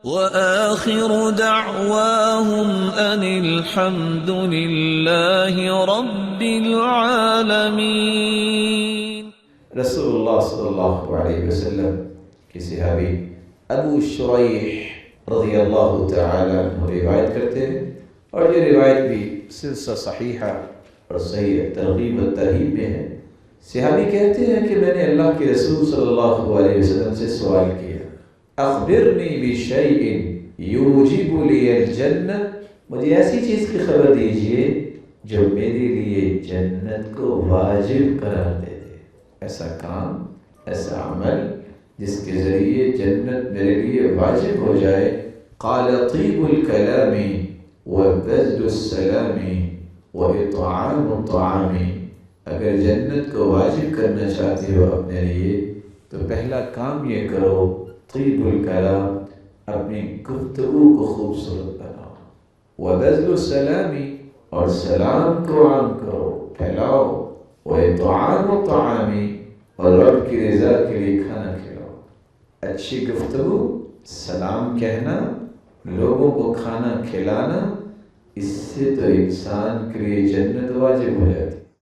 وآخر دعواهم أن الحمد لله رب العالمين. رسول اللہ صلی اللہ علیہ وسلم کے صحابی ابو شریح رضی اللہ تعالی عنہ روایت کرتے ہیں، اور یہ روایت بھی سلسلہ صحیحہ اور صحیح ترغیب و ترہیب میں ہے۔ صحابی کہتے ہیں کہ میں نے اللہ کے رسول صلی اللہ علیہ وسلم سے سوال کیا، اخبرنی بشیء یوجب لی الجنہ، مجھے ایسی چیز کی خبر دیجئے جو میرے لیے جنت کو واجب قرار دے دے، ایسا کام، ایسا عمل جس کے ذریعے جنت میرے لیے واجب ہو جائے۔ قال طیب الکلام وبذل السلام واطعام الطعام، اگر جنت کو واجب کرنا چاہتے ہو اپنے لیے تو پہلا کام یہ کرو، طیب الکلام، اپنی گفتگو کو خوبصورت بناؤ، وبذل السلام، اور سلام کو عام کرو، پھیلاؤ، واطعام الطعام، اور رب کی رضا کے لیے کھانا کھلاؤ۔ اچھی گفتگو، سلام کہنا، لوگوں کو کھانا کھلانا، اس سے تو انسان کے لیے جنت واجب ہو جاتی ہے۔